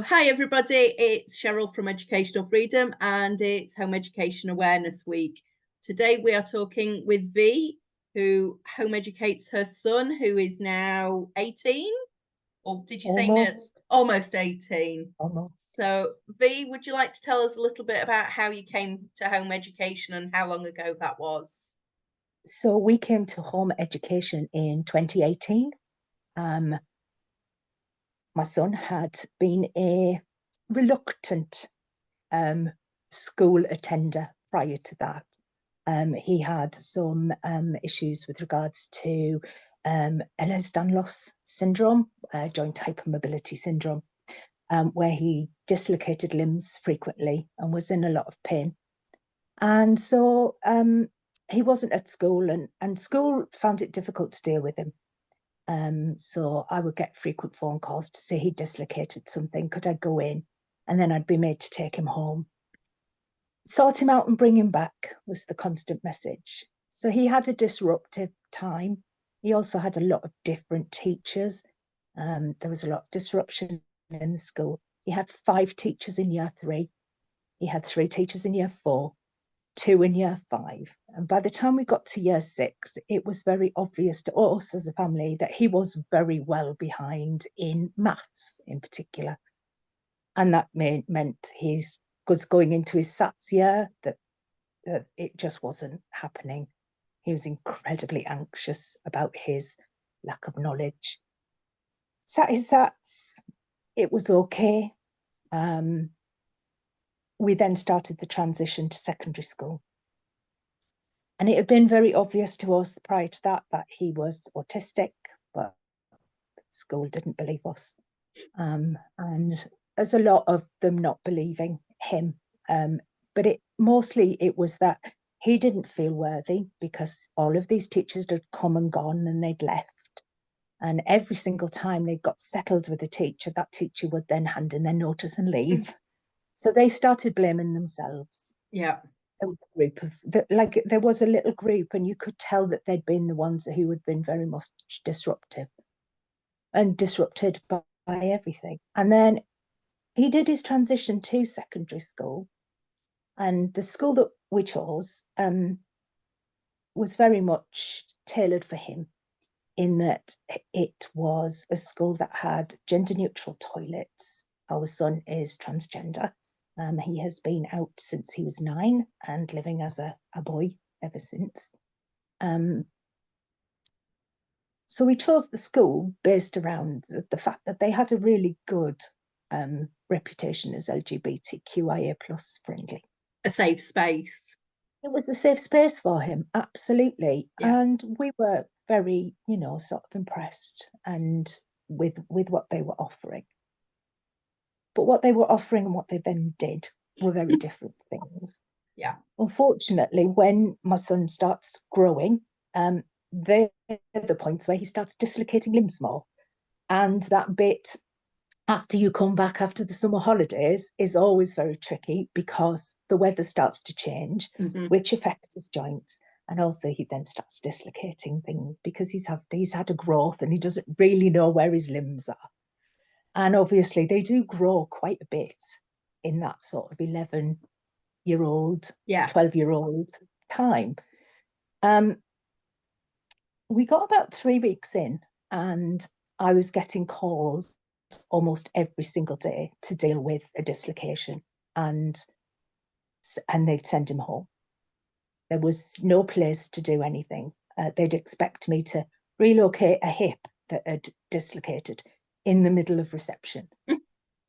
Hi everybody, it's Cheryl from Educational Freedom and it's Home Education Awareness Week. Today we are talking with V, who home educates her son, who is now 18, or did you say no? Almost, Almost 18. almost. So V, would you like to tell us a little bit about how you came to home education and how long ago that was? So we came to home education in 2018. Um, my son had been a reluctant school attender prior to that. He had some issues with regards to Ehlers-Danlos syndrome, joint hypermobility syndrome, where he dislocated limbs frequently and was in a lot of pain. And so he wasn't at school, and school found it difficult to deal with him. So I would get frequent phone calls to say he dislocated something. Could I go in? And then I'd be made to take him home. Sort him out and bring him back was the constant message. So he had a disruptive time. He also had a lot of different teachers. There was a lot of disruption in the school. He had 5 teachers in year 3. He had 3 teachers in year 4. 2 in year 5. And by the time we got to year 6, it was very obvious to us as a family that he was very well behind in maths in particular. And that meant he was going into his SATs year, that it just wasn't happening. He was incredibly anxious about his lack of knowledge. Sat his SATs, it was okay. We then started the transition to secondary school. And it had been very obvious to us prior to that he was autistic, but school didn't believe us. And there's a lot of them not believing him. But it was that he didn't feel worthy because all of these teachers had come and gone and they'd left. And every single time they got settled with a teacher, that teacher would then hand in their notice and leave. So they started blaming themselves. Yeah. There was a group of there was a little group, and you could tell that they'd been the ones who had been very much disruptive and disrupted by everything. And then he did his transition to secondary school, and the school that we chose was very much tailored for him, in that it was a school that had gender neutral toilets. Our son is transgender. He has been out since he was 9 and living as a boy ever since. So we chose the school based around the fact that they had a really good reputation as LGBTQIA plus friendly. A safe space. It was a safe space for him, absolutely. Yeah. And we were very, sort of impressed and with what they were offering. But what they were offering and what they then did were very different things. Yeah. Unfortunately, when my son starts growing, they're the points where he starts dislocating limbs more. And that bit after you come back after the summer holidays is always very tricky because the weather starts to change, which affects his joints. And also he then starts dislocating things because he's had a growth and he doesn't really know where his limbs are. And obviously they do grow quite a bit in that sort of 11-year-old, 12-year-old time. We got about 3 weeks in and I was getting called almost every single day to deal with a dislocation, and they'd send him home. There was no place to do anything. They'd expect me to relocate a hip that had dislocated in the middle of reception.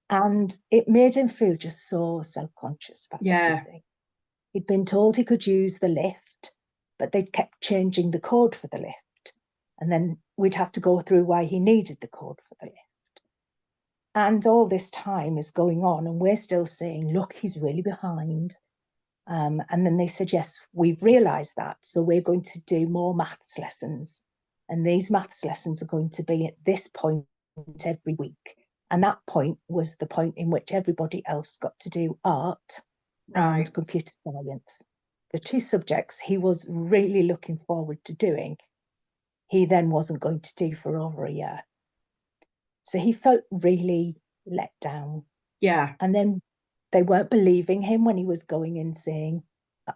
And it made him feel just so self-conscious about everything. He'd been told he could use the lift, but they'd kept changing the code for the lift. And then we'd have to go through why he needed the code for the lift. And all this time is going on, and we're still saying, look, he's really behind. And then they said, yes, we've realised that, so we're going to do more maths lessons. And these maths lessons are going to be at this point every week. And that point was the point in which everybody else got to do art and computer science. The 2 subjects he was really looking forward to doing, he then wasn't going to do for over a year. So he felt really let down. Yeah. And then they weren't believing him when he was going in saying,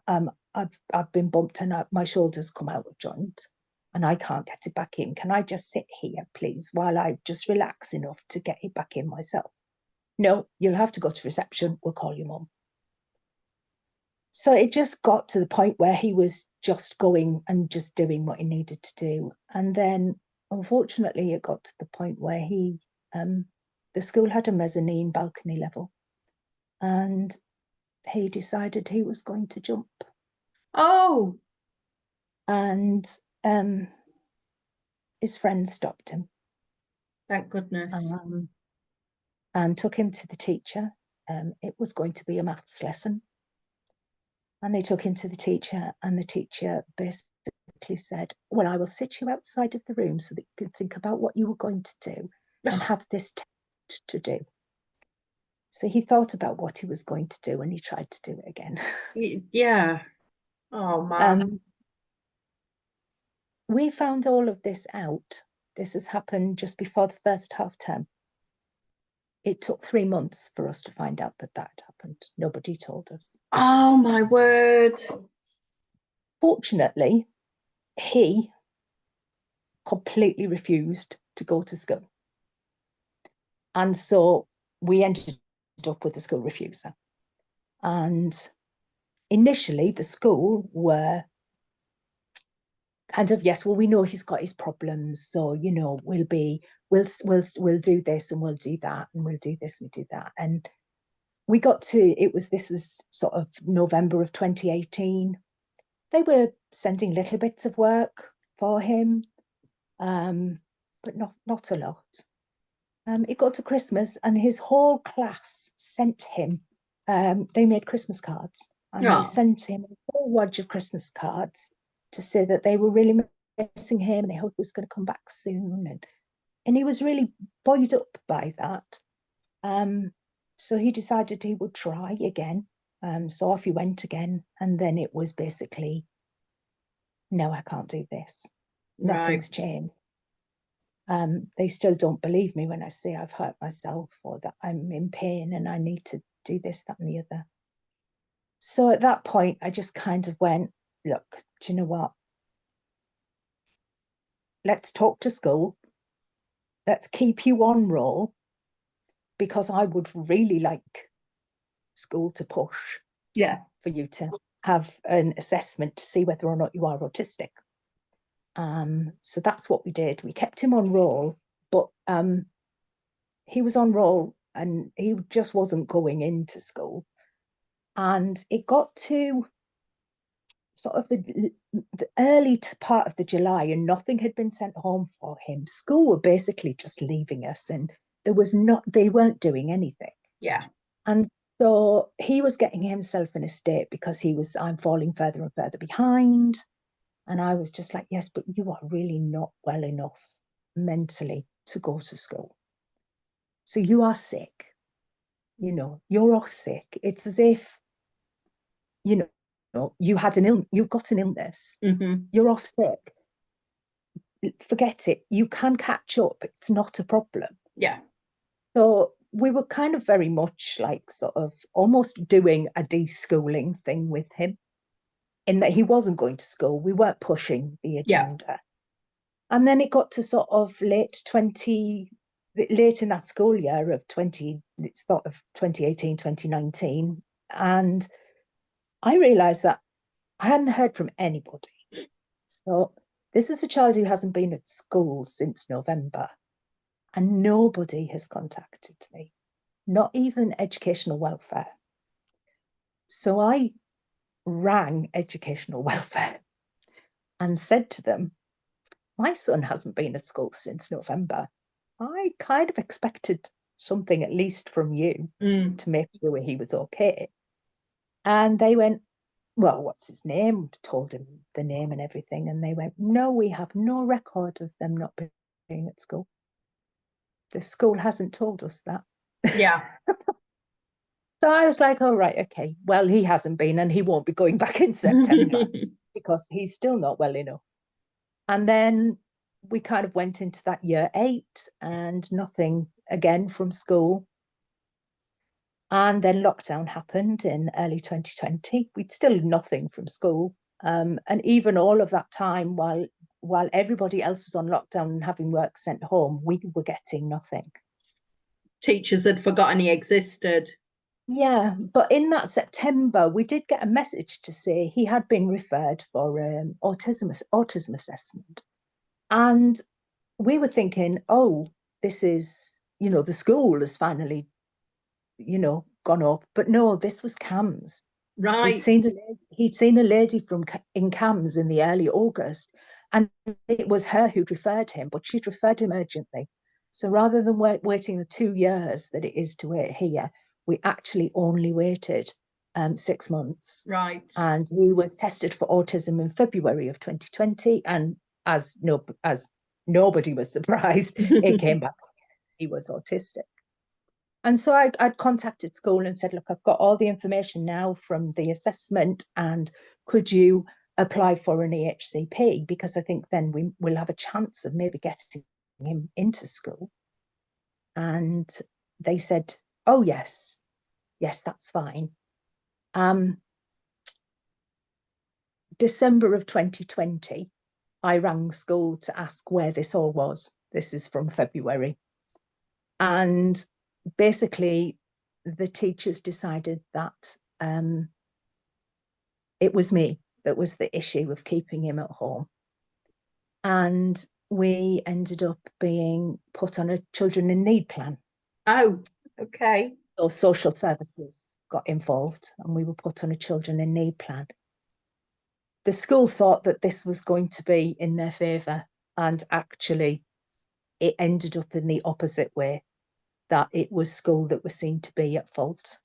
I've been bumped and my shoulder's come out of joint and I can't get it back in. Can I just sit here, please, while I just relax enough to get it back in myself? No, you'll have to go to reception. We'll call your mum. So it just got to the point where he was just going and just doing what he needed to do. And then, unfortunately, it got to the point where the school had a mezzanine balcony level, and he decided he was going to jump. Oh. And his friends stopped him. Thank goodness. And took him to the teacher. It was going to be a maths lesson. And they took him to the teacher, and the teacher basically said, well, I will sit you outside of the room so that you can think about what you were going to do and have this test to do. So he thought about what he was going to do, and he tried to do it again. Yeah. Oh, man. We found all of this out. This has happened just before the first half term. It took 3 months for us to find out that that happened. Nobody told us. Oh, my word. Fortunately, he completely refused to go to school. And so we ended up with a school refuser. And initially, the school were kind of, yes, well, we know he's got his problems, so we'll do this and we'll do that and we'll do this and we'll do that. And we got to this was sort of November of 2018. They were sending little bits of work for him, but not a lot. It got to Christmas, and his whole class sent him. They made Christmas cards, and they sent him a whole wad of Christmas cards to say that they were really missing him and they hoped he was going to come back soon. And he was really buoyed up by that. So he decided he would try again. So off he went again. And then it was basically, no, I can't do this. Nothing's changed. They still don't believe me when I say I've hurt myself or that I'm in pain and I need to do this, that, and the other. So at that point, I just kind of went, look, do you know what? Let's talk to school. Let's keep you on roll, because I would really like school to push for you to have an assessment to see whether or not you are autistic. So that's what we did. We kept him on roll, but he was on roll and he just wasn't going into school. And it got to sort of the early part of the July, and nothing had been sent home for him. School were basically just leaving us, and they weren't doing anything. Yeah. And so he was getting himself in a state because I'm falling further and further behind. And I was just like, yes, but you are really not well enough mentally to go to school. So you are sick. You're off sick. It's as if, you've got an illness. Mm-hmm. You're off sick. Forget it. You can catch up. It's not a problem. Yeah. So we were kind of very much like sort of almost doing a deschooling thing with him, in that he wasn't going to school. We weren't pushing the agenda. Yeah. And then it got to sort of late in that school year of 2018, 2019. And I realized that I hadn't heard from anybody. So this is a child who hasn't been at school since November, and nobody has contacted me, not even educational welfare. So I rang educational welfare and said to them, my son hasn't been at school since November. I kind of expected something at least from you to make sure he was okay. And they went, well, what's his name? Told him the name and everything. And they went, no, we have no record of them not being at school. The school hasn't told us that. Yeah. So I was like, oh, right, okay. Well, he hasn't been, and he won't be going back in September because he's still not well enough. And then we kind of went into that year 8 and nothing again from school. And then lockdown happened in early 2020. We'd still nothing from school. And even all of that time, while everybody else was on lockdown and having work sent home, we were getting nothing. Teachers had forgotten he existed. Yeah, but in that September, we did get a message to say he had been referred for autism assessment. And we were thinking, oh, this is, the school has finally, gone up. But no, this was CAMS. Right. He'd seen a lady in CAMS in the early August, and it was her who'd referred him, but she'd referred him urgently. So rather than waiting the 2 years that it is to wait here, we actually only waited 6 months. Right. And he was tested for autism in February of 2020, and as nobody was surprised, it came back he was autistic. And so I'd contacted school and said, look, I've got all the information now from the assessment, and could you apply for an EHCP? Because I think then we'll have a chance of maybe getting him into school. And they said, oh, yes, that's fine. December of 2020, I rang school to ask where this all was. This is from February. And basically, the teachers decided that it was me that was the issue of keeping him at home. And we ended up being put on a children in need plan. Oh, okay. So social services got involved and we were put on a children in need plan. The school thought that this was going to be in their favour, and actually it ended up in the opposite way, that it was school that was seen to be at fault.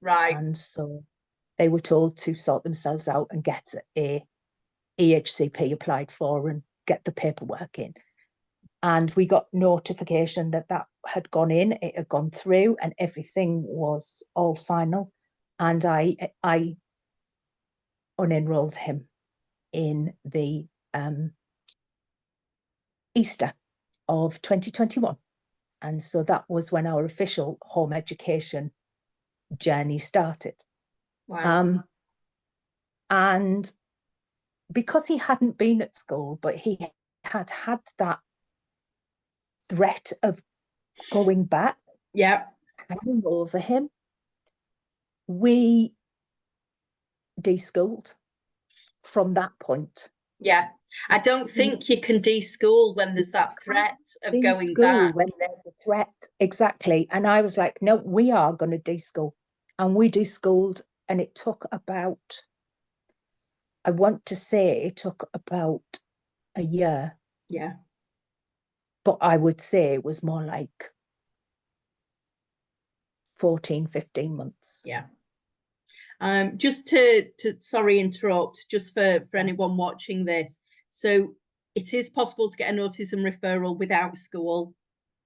Right. And so they were told to sort themselves out and get a EHCP applied for and get the paperwork in. And we got notification that had gone in, it had gone through, and everything was all final. And I unenrolled him in the Easter of 2021. And so that was when our official home education journey started. Wow. And because he hadn't been at school, but he had that threat of going back, hanging over him, we deschooled from that point. Yeah. I don't think you can deschool when there's that threat of going back. When there's a threat, exactly. And I was like, no, we are going to deschool. And we deschooled, and it took about, I want to say it took about a year. Yeah. But I would say it was more like 14, 15 months. Yeah. Just to sorry, interrupt, just for anyone watching this. So it is possible to get an autism referral without school.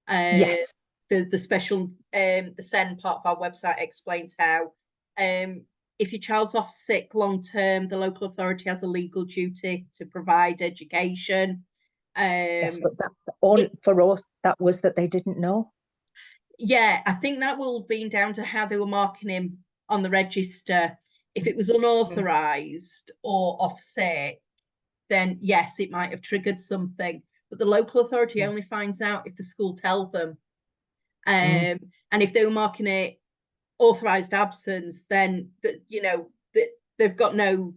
Yes. The special, the SEND part of our website explains how. If your child's off sick long term, the local authority has a legal duty to provide education. Yes, but for us, that was that they didn't know. Yeah, I think that will be down to how they were marking him on the register. If it was unauthorised or off sick, then yes, it might have triggered something. But the local authority only finds out if the school tell them. And if they were marking it authorised absence, then they've got no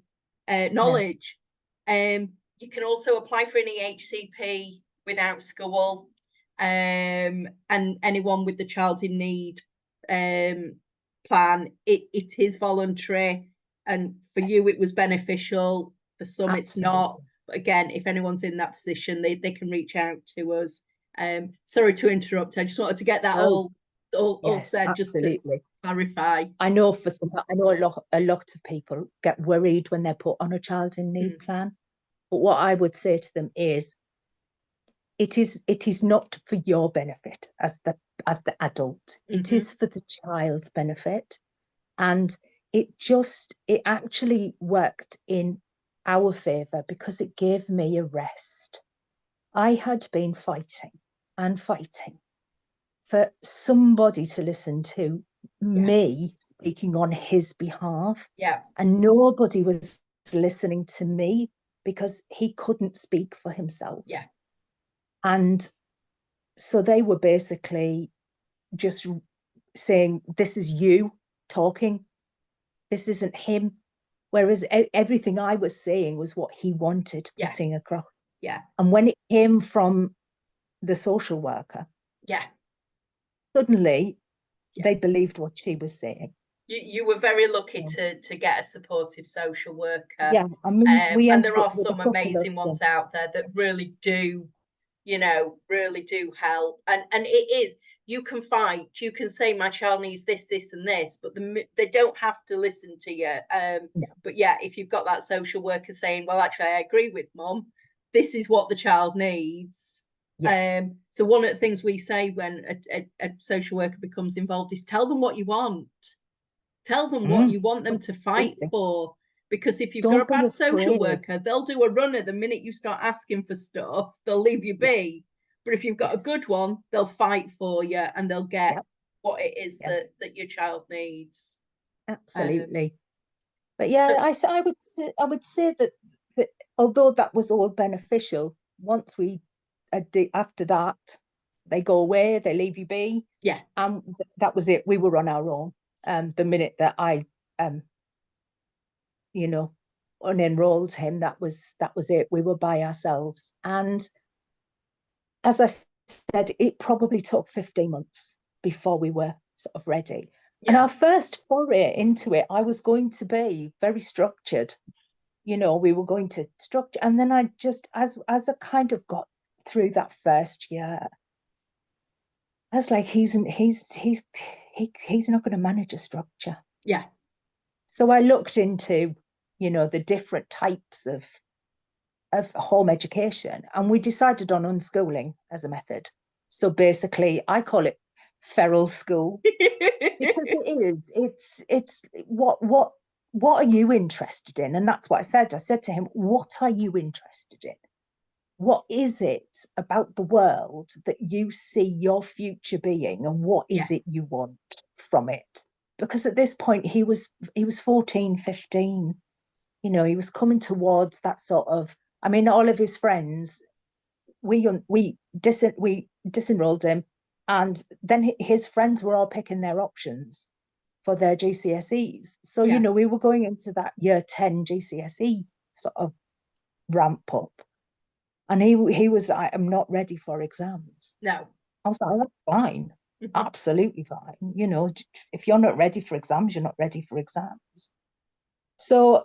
knowledge. You can also apply for an EHCP without school. And anyone with the child in need plan, it is voluntary, and for you it was beneficial, for some it's not. But again, if anyone's in that position, they can reach out to us. Sorry to interrupt, I just wanted to get that all said, absolutely. Just to clarify. I know a lot of people get worried when they're put on a child in need plan, but what I would say to them is, it is not for your benefit as the adult. It is for the child's benefit. And it actually worked in our favour because it gave me a rest. I had been fighting and fighting for somebody to listen to me speaking on his behalf. Yeah. And nobody was listening to me because he couldn't speak for himself. Yeah. And so they were basically just saying, this is you talking. This isn't him. Whereas everything I was saying was what he wanted putting across. Yeah. And when it came from the social worker, suddenly they believed what she was saying. You were very lucky to get a supportive social worker. Yeah, I mean, we and ended there up are with some amazing ones out there that really do, really do help. And it is, you can fight, you can say my child needs this, this, and this, but they don't have to listen to you. No. But yeah, if you've got that social worker saying, well, actually, I agree with mum, this is what the child needs. Yeah. So one of the things we say when a social worker becomes involved is tell them what you want. Tell them what you want them to fight for. Because if you've got a bad social worker, they'll do a runner the minute you start asking for stuff. They'll leave you be. But if you've got a good one, they'll fight for you and they'll get what it is that your child needs. Absolutely. But yeah, I would say that although that was all beneficial, once we after that, they go away, they leave you be. Yeah. That was it. We were on our own. The minute that I unenrolled him, that was it. We were by ourselves. And as I said, it probably took 15 months before we were sort of ready. And our first foray into it, I was going to be very structured. We were going to structure. And then I just, as I kind of got through that first year, I was like, he's not going to manage a structure. Yeah. So I looked into, the different types of home education, and we decided on unschooling as a method. So basically, I call it feral school because it's what are you interested in? And that's what I said. I said to him, what are you interested in? What is it about the world that you see your future being, and what is it you want from it? Because at this point he was 14, 15. He was coming towards that sort of, I mean, all of his friends, we disenrolled him, and then his friends were all picking their options for their GCSEs. So, we were going into that year 10 GCSE sort of ramp up. And he was like, I'm not ready for exams. No. I was like, that's fine. Absolutely fine. If you're not ready for exams, you're not ready for exams. So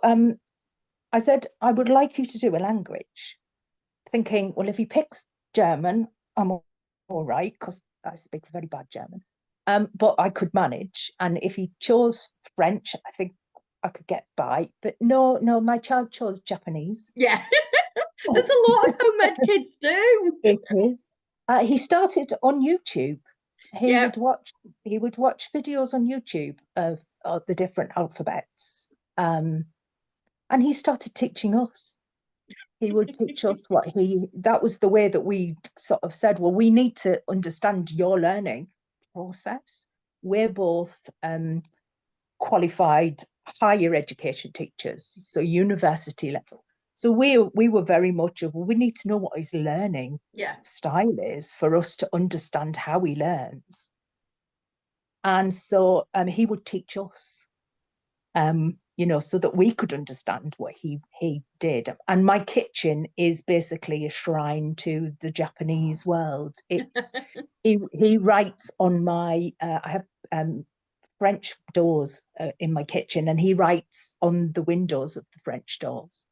I said, I would like you to do a language. Thinking, well, if he picks German, I'm all right, because I speak very bad German. But I could manage. And if he chose French, I think I could get by. But no, my child chose Japanese. Yeah. There's a lot of home ed kids do. It is. He started on YouTube. He would watch videos on YouTube of the different alphabets. And he started teaching us. He would teach us that was the way that we sort of said, well, we need to understand your learning process. We're both qualified higher education teachers, so university level. So we were very much of, well, we need to know what his learning style is for us to understand how he learns. And so he would teach us, so that we could understand what he did. And my kitchen is basically a shrine to the Japanese world. It's he writes on my I have French doors in my kitchen, and he writes on the windows of the French doors.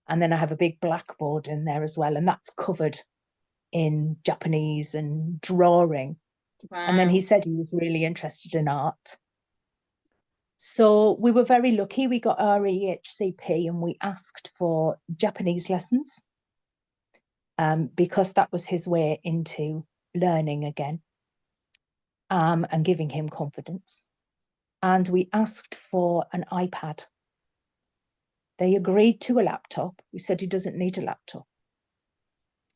And then I have a big blackboard in there as well, and that's covered in Japanese and drawing. Wow. And then he said he was really interested in art. So we were very lucky. We got our EHCP and we asked for Japanese lessons because that was his way into learning again and giving him confidence. And we asked for an iPad. They agreed to a laptop. We said he doesn't need a laptop.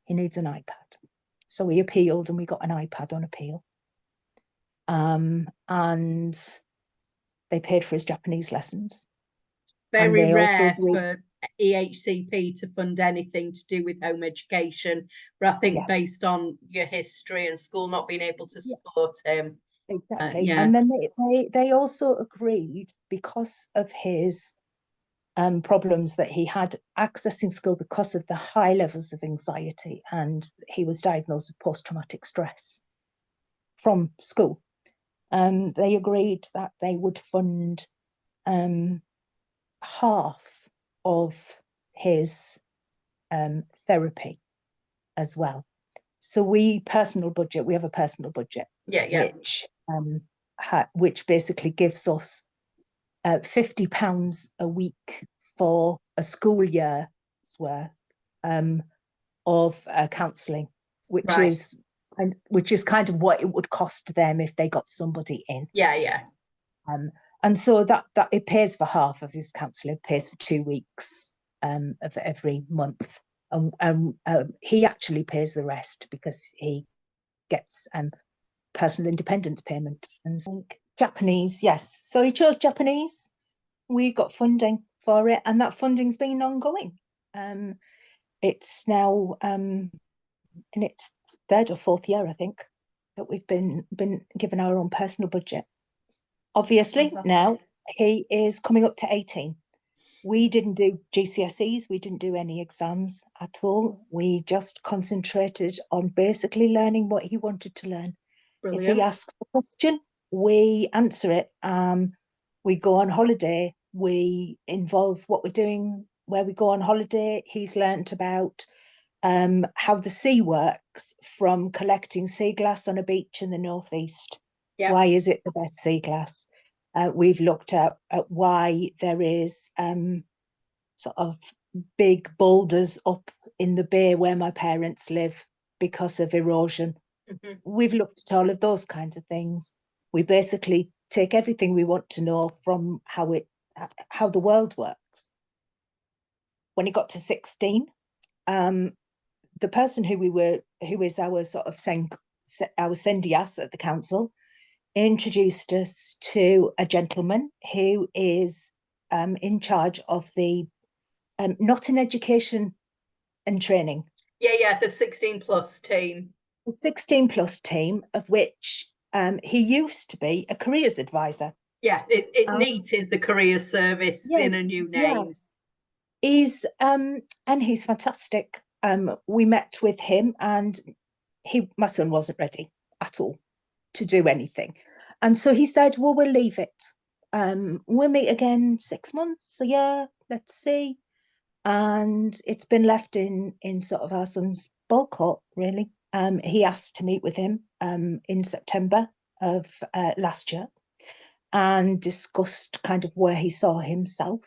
He needs an iPad. So we appealed and we got an iPad on appeal. And they paid for his Japanese lessons. And Very they also rare agreed, for EHCP to fund anything to do with home education, but I think yes, based on your history and school not being able to yeah, support him, exactly. yeah, And then they also agreed, because of his problems that he had accessing school because of the high levels of anxiety, and he was diagnosed with post-traumatic stress from school. They agreed that they would fund half of his therapy as well. So we have a personal budget, yeah, which basically gives us £50 a week for a school year's worth of counselling, which right, is kind of what it would cost them if they got somebody in. yeah. And so that it pays for half of his counselling, pays for 2 weeks of every month, and he actually pays the rest because he gets personal independence payment. And so Japanese, yes. So he chose Japanese. We got funding for it, and that funding's been ongoing. It's now in its third or fourth year, I think, that we've been given our own personal budget. Obviously, Fantastic. now he is coming up to 18. We didn't do GCSEs, we didn't do any exams at all. We just concentrated on basically learning what he wanted to learn. Brilliant. If he asks a question, we answer it. We go on holiday, we involve what we're doing where we go on holiday. He's learnt about how the sea works, from collecting sea glass on a beach in the northeast. Yep. Why is it the best sea glass? We've looked at why there is sort of big boulders up in the bay where my parents live because of erosion. Mm-hmm. We've looked at all of those kinds of things. We basically take everything we want to know from how the world works. When he got to 16, the person who is our sort of our sendias at the council, introduced us to a gentleman who is in charge of the not in education and training. Yeah, the 16+ team. The 16+ team, of which he used to be a careers advisor. Yeah, NEAT is the careers service in a new name. Yes. He's fantastic. We met with him, and my son wasn't ready at all to do anything. And so he said, well, we'll leave it. We'll meet again 6 months, a year, let's see. And it's been left in sort of our son's ball court, really. He asked to meet with him in September of last year and discussed kind of where he saw himself.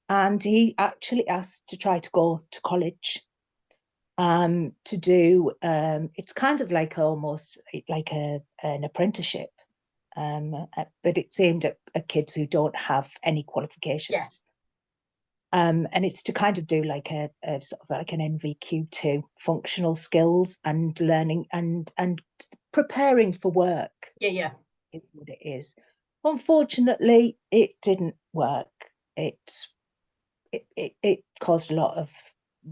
And he actually asked to try to go to college to do, it's kind of like almost like an apprenticeship, but it's aimed at kids who don't have any qualifications. Yes. And it's to kind of do like a sort of like an NVQ2, functional skills and learning and preparing for work. Yeah. Is what it is. Unfortunately, it didn't work. It caused a lot of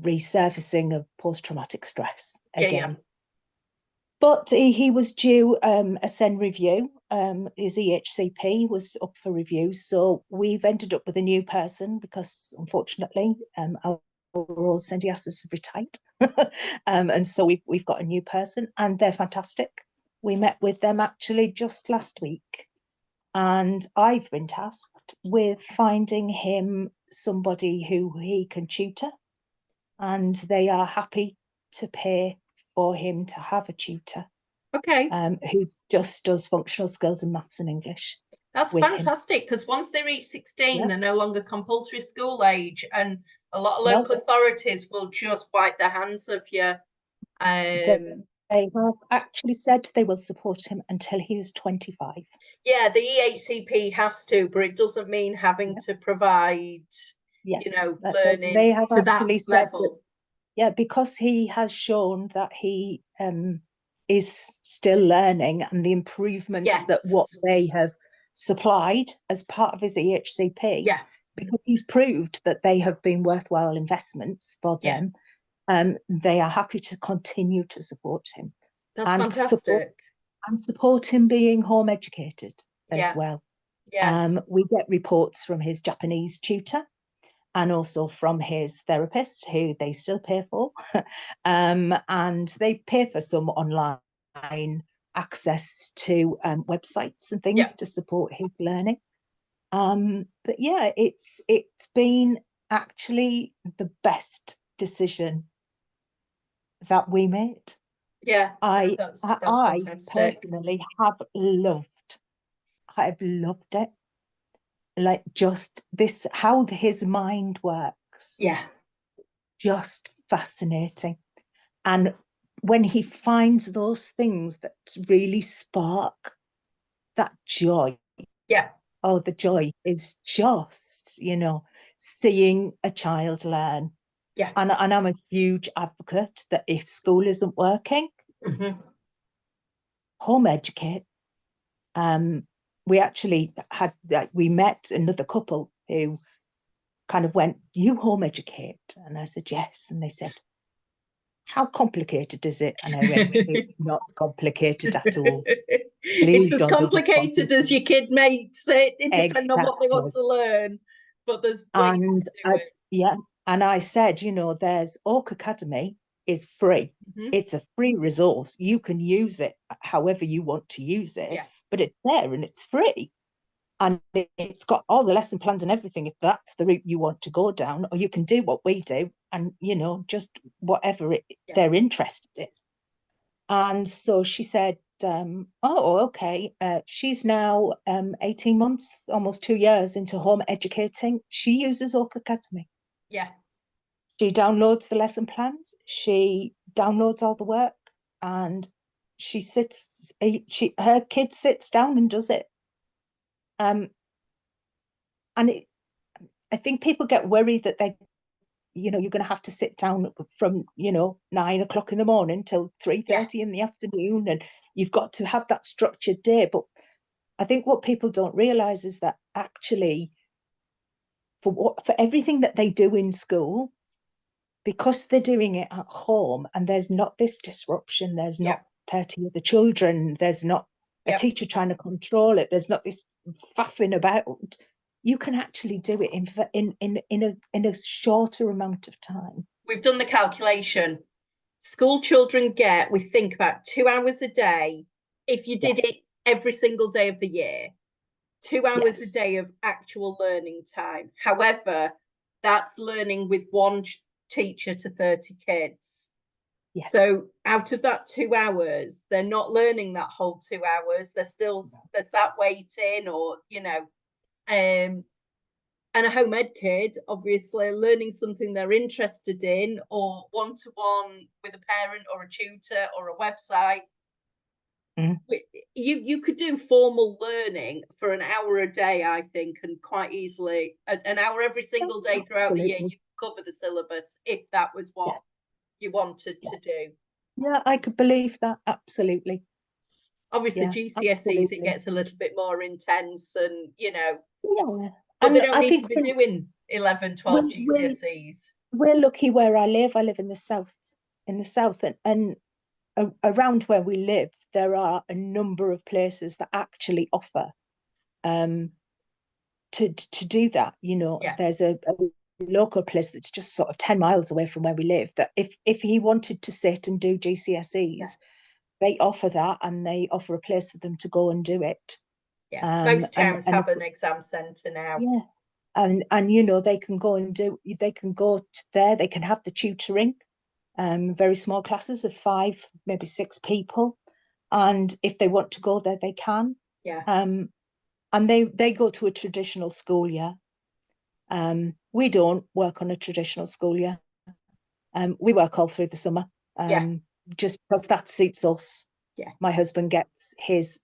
resurfacing of post-traumatic stress again. Yeah. But he was due a SEN review. His EHCP was up for review. So we've ended up with a new person because, unfortunately, our old Sendiasas have retired. And so we've got a new person, and they're fantastic. We met with them actually just last week. And I've been tasked with finding him somebody who he can tutor. And they are happy to pay for him to have a tutor. Okay. Who just does functional skills in maths and English. That's fantastic, because once they reach 16, they're no longer compulsory school age, and a lot of local authorities will just wipe their hands of you. They have actually said they will support him until he's 25. Yeah, the EHCP has to, but it doesn't mean having to provide, learning they have to that level. Because he has shown that he is still learning, and the improvements that what they have supplied as part of his EHCP, Yeah. because he's proved that they have been worthwhile investments for Yeah. them. They are happy to continue to support him. That's and fantastic. support him being home educated Yeah. as well. Yeah. We get reports from his Japanese tutor and also from his therapist, who they still pay for. And they pay for some online access to websites and things Yeah. to support his learning. But yeah, it's been actually the best decision that we made. Yeah. I That's fantastic. personally have loved it. Like, just this, how his mind works, Yeah. just fascinating. And when he finds those things that really spark that joy, Yeah. oh, the joy is just, seeing a child learn. Yeah. And I'm a huge advocate that if school isn't working, home educate. We actually had, we met another couple who kind of went, "You home educate?" And I said, "Yes." And they said, "How complicated is it?" And I went, "It's not complicated at all. It's Please as don't think it's complicated as your kid makes it. It depends on what they want Exactly. to learn, but there's ways And to do it. yeah, and I said, there's Oak Academy is free. It's a free resource. You can use it however you want to use it, Yeah. but it's there and it's free. And it's got all the lesson plans and everything, if that's the route you want to go down, or you can do what we do and, just whatever they're interested in. And so she said, "Oh, okay." She's now 18 months, almost 2 years into home educating. She uses Oak Academy. Yeah. She downloads the lesson plans. She downloads all the work, and her kid sits down and does it. And I think people get worried that you're going to have to sit down from 9 o'clock in the morning till 3:30 in the afternoon, and you've got to have that structured day. But I think what people don't realize is that actually, for everything that they do in school, because they're doing it at home and there's not this disruption, there's not 30 other children, there's not a teacher trying to control it, there's not this faffing about, you can actually do it in a shorter amount of time. We've done the calculation. School children get, we think, about 2 hours a day if you did it every single day of the year. 2 hours a day of actual learning time. However, that's learning with one teacher to 30 kids. Yes. So out of that 2 hours, they're not learning that whole 2 hours. They're still they're sat waiting, or and a home ed kid, obviously, learning something they're interested in, or one-to-one with a parent or a tutor or a website. You could do formal learning for an hour a day, I think, and quite easily an hour every single day throughout the year. You could cover the syllabus if that was what you wanted to do. Yeah, I could believe that. Absolutely. Obviously, GCSEs, it gets a little bit more intense, and but they don't need to be doing 11, 12 GCSEs. We're lucky where I live. I live in the south, and around where we live, there are a number of places that actually offer to do that. There's a local place that's just sort of 10 miles away from where we live, that if he wanted to sit and do GCSEs, they offer that, and they offer a place for them to go and do it. Most towns have an exam centre now. And they can go there, they can have the tutoring, very small classes of 5, maybe 6 people, and if they want to go there, they can. And they go to a traditional school year. We don't work on a traditional school year. We work all through the summer, just because that suits us. My husband gets his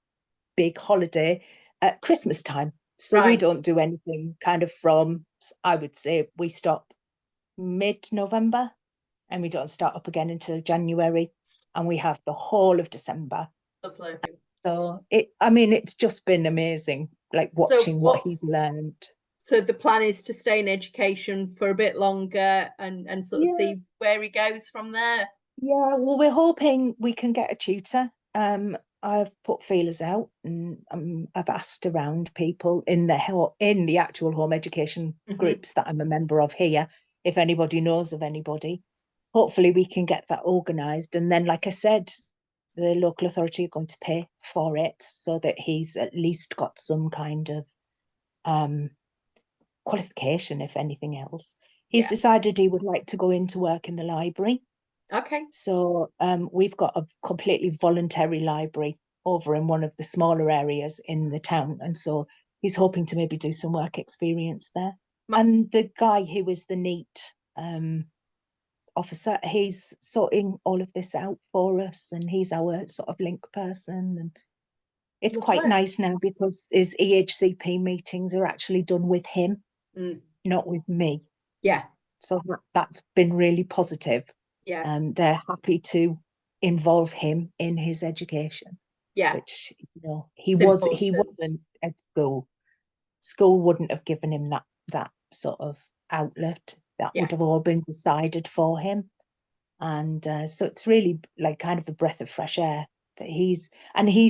big holiday at Christmas time, so we don't do anything kind of from, I would say, we stop mid-November and we don't start up again until January, and we have the whole of December. Lovely. So it's just been amazing. like So watching what he's learned. So the plan is to stay in education for a bit longer and sort of Yeah, see where he goes from there. yeah. Well, we're hoping we can get a tutor. I've put feelers out, and I've asked around people in the actual home education groups that I'm a member of here, if anybody knows of anybody. Hopefully, we can get that organised, and then, like I said, the local authority are going to pay for it so that he's at least got some kind of qualification, if anything else. He's decided he would like to go into work in the library. Okay. So we've got a completely voluntary library over in one of the smaller areas in the town. And so he's hoping to maybe do some work experience there. And the guy who is the NEAT officer, he's sorting all of this out for us, and he's our sort of link person. And it's quite nice now because his EHCP meetings are actually done with him, not with me. Yeah. So that's been really positive. Yeah. They're happy to involve him in his education. Yeah. Which, he wasn't at school. School wouldn't have given him that sort of outlet. That would have all been decided for him. And so it's really like kind of a breath of fresh air that he's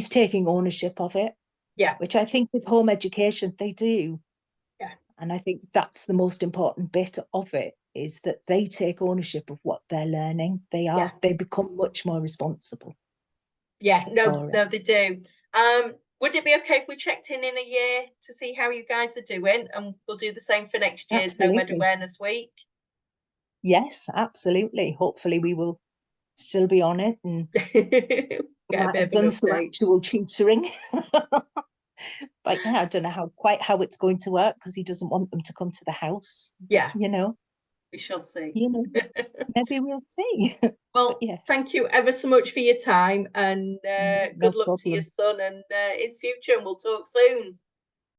taking ownership of it. Yeah. Which I think with home education, they do. Yeah. And I think that's the most important bit of it, is that they take ownership of what they're learning. They become much more responsible. Yeah, no, they do. Would it be okay if we checked in a year to see how you guys are doing? And we'll do the same for next year's Home Ed Awareness Week. Yes, absolutely. Hopefully we will still be on it, and I've done some actual tutoring. But yeah, I don't know quite how it's going to work, because he doesn't want them to come to the house. Yeah. We shall see. Maybe we'll see. Well, yes. Thank you ever so much for your time, and good luck to your son and his future, and we'll talk soon.